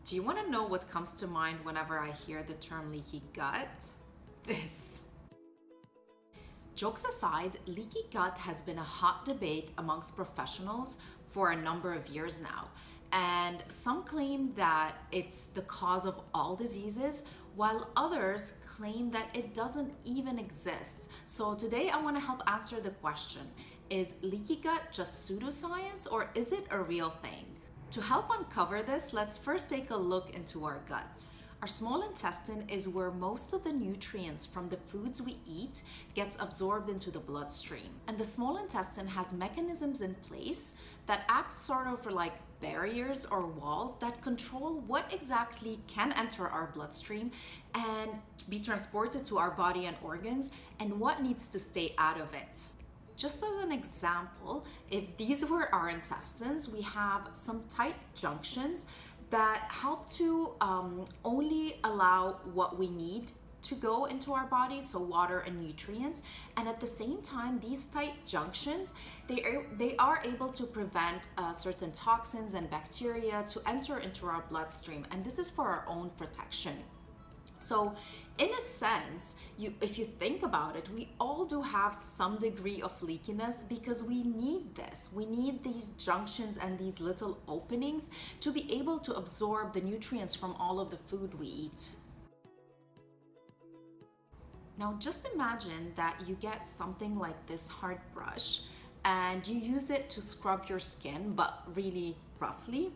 Do you want to know what comes to mind whenever I hear the term leaky gut? This. Jokes aside, leaky gut has been a hot debate amongst professionals for a number of years now. And some claim that it's the cause of all diseases, while others claim that it doesn't even exist. So today I want to help answer the question, is leaky gut just pseudoscience or is it a real thing? To help uncover this, let's first take a look into our gut. Our small intestine is where most of the nutrients from the foods we eat gets absorbed into the bloodstream. And the small intestine has mechanisms in place that act sort of like barriers or walls that control what exactly can enter our bloodstream and be transported to our body and organs and what needs to stay out of it. Just as an example, if these were our intestines, we have some tight junctions that help to only allow what we need to go into our body, so water and nutrients. And at the same time, these tight junctions, they are able to prevent certain toxins and bacteria to enter into our bloodstream. And this is for our own protection. So in a sense, if you think about it, we all do have some degree of leakiness because we need this. We need these junctions and these little openings to be able to absorb the nutrients from all of the food we eat. Now just imagine that you get something like this hard brush and you use it to scrub your skin, but really roughly.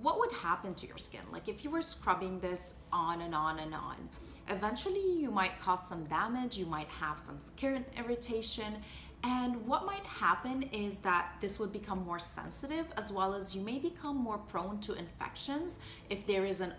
What would happen to your skin? Like if you were scrubbing this on and on and on, eventually you might cause some damage, you might have some skin irritation, and what might happen is that this would become more sensitive, as well as you may become more prone to infections if there is an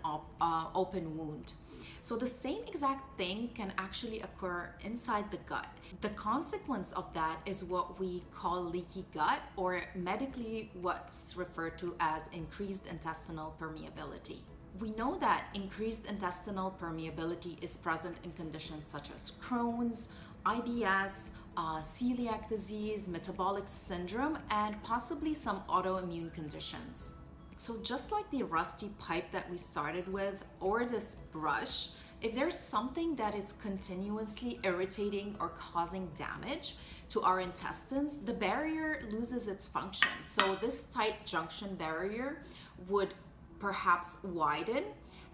open wound. So the same exact thing can actually occur inside the gut. The consequence of that is what we call leaky gut, or medically what's referred to as increased intestinal permeability. We know that increased intestinal permeability is present in conditions such as Crohn's, IBS, celiac disease, metabolic syndrome, and possibly some autoimmune conditions. So just like the rusty pipe that we started with, or this brush, if there's something that is continuously irritating or causing damage to our intestines, the barrier loses its function. So this tight junction barrier would perhaps widen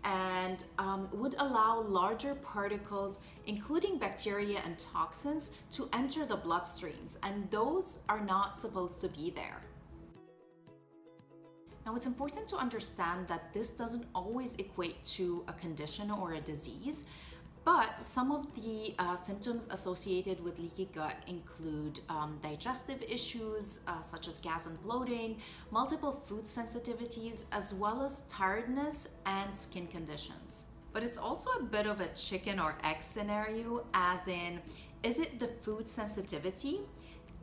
and would allow larger particles, including bacteria and toxins, to enter the bloodstreams, and those are not supposed to be there. Now, it's important to understand that this doesn't always equate to a condition or a disease, but some of the symptoms associated with leaky gut include digestive issues such as gas and bloating, multiple food sensitivities, as well as tiredness and skin conditions. But it's also a bit of a chicken or egg scenario, as in, is it the food sensitivity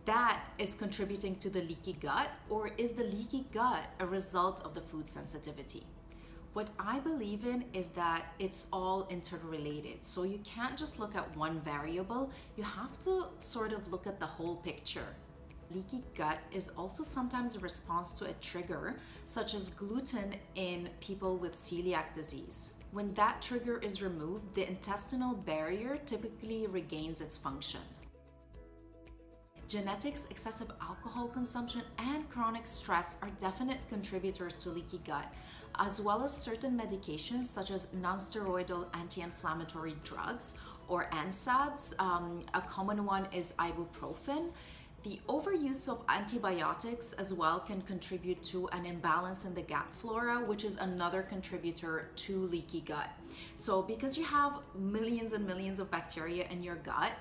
that is contributing to the leaky gut, or is the leaky gut a result of the food sensitivity? What I believe in is that it's all interrelated. So you can't just look at one variable, you have to sort of look at the whole picture. Leaky gut is also sometimes a response to a trigger, such as gluten in people with celiac disease. When that trigger is removed, the intestinal barrier typically regains its function. Genetics, excessive alcohol consumption, and chronic stress are definite contributors to leaky gut, as well as certain medications such as non-steroidal anti-inflammatory drugs, or NSAIDs. A common one is ibuprofen. The overuse of antibiotics as well can contribute to an imbalance in the gut flora, which is another contributor to leaky gut. So because you have millions and millions of bacteria in your gut,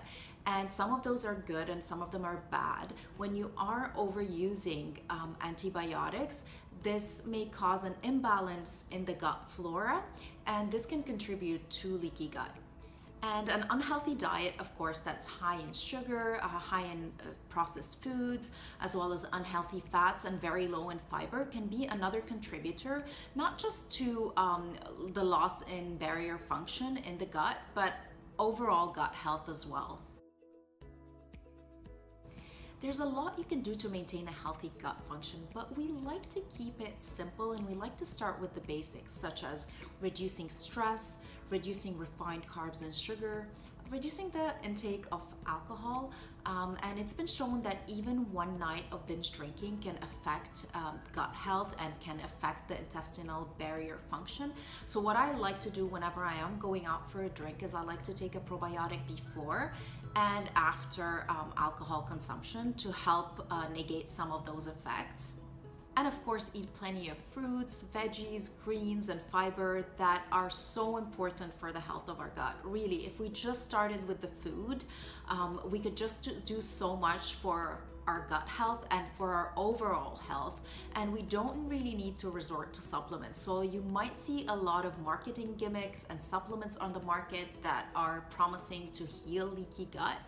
and some of those are good and some of them are bad, when you are overusing antibiotics, this may cause an imbalance in the gut flora, and this can contribute to leaky gut. And an unhealthy diet, of course, that's high in sugar, high in processed foods, as well as unhealthy fats and very low in fiber, can be another contributor, not just to the loss in barrier function in the gut, but overall gut health as well. There's a lot you can do to maintain a healthy gut function, but we like to keep it simple and we like to start with the basics, such as reducing stress, reducing refined carbs and sugar, reducing the intake of alcohol, and it's been shown that even one night of binge drinking can affect gut health and can affect the intestinal barrier function. So what I like to do whenever I am going out for a drink is I like to take a probiotic before and after alcohol consumption to help negate some of those effects. And of course, eat plenty of fruits, veggies, greens, and fiber that are so important for the health of our gut. Really, if we just started with the food, we could just do so much for our gut health and for our overall health, and we don't really need to resort to supplements. So you might see a lot of marketing gimmicks and supplements on the market that are promising to heal leaky gut,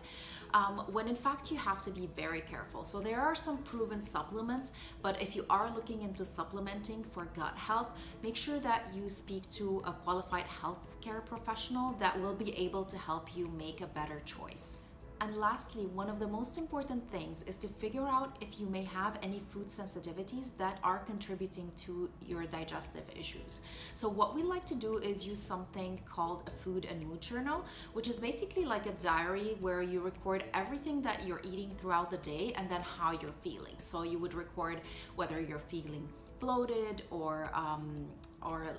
when in fact you have to be very careful. So there are some proven supplements, but if you are looking into supplementing for gut health, make sure that you speak to a qualified healthcare professional that will be able to help you make a better choice. And lastly, one of the most important things is to figure out if you may have any food sensitivities that are contributing to your digestive issues. So what we like to do is use something called a food and mood journal, which is basically like a diary where you record everything that you're eating throughout the day and then how you're feeling. So you would record whether you're feeling bloated or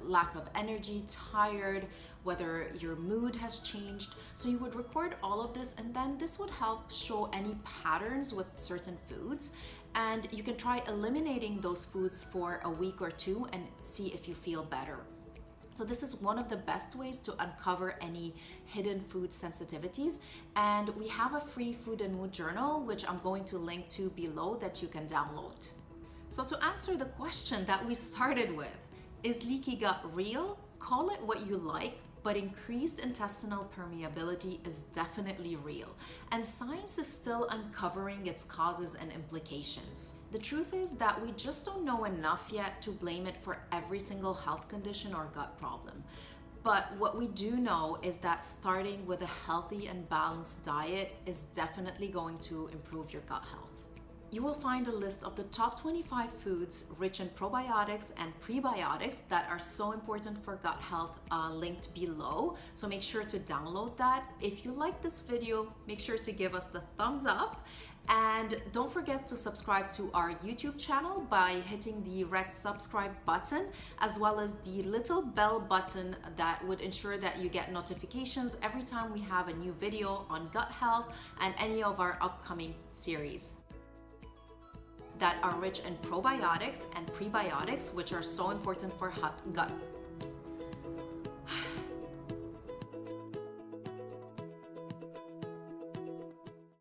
lack of energy, tired, whether your mood has changed. So you would record all of this, and then this would help show any patterns with certain foods, and you can try eliminating those foods for a week or two and see if you feel better. So this is one of the best ways to uncover any hidden food sensitivities, and we have a free food and mood journal which I'm going to link to below that you can download. So to answer the question that we started with, is leaky gut real? Call it what you like, but increased intestinal permeability is definitely real, and science is still uncovering its causes and implications. The truth is that we just don't know enough yet to blame it for every single health condition or gut problem. But what we do know is that starting with a healthy and balanced diet is definitely going to improve your gut health. You will find a list of the top 25 foods rich in probiotics and prebiotics that are so important for gut health linked below. So make sure to download that. If you like this video, make sure to give us the thumbs up. And don't forget to subscribe to our YouTube channel by hitting the red subscribe button, as well as the little bell button that would ensure that you get notifications every time we have a new video on gut health and any of our upcoming series that are rich in probiotics and prebiotics, which are so important for gut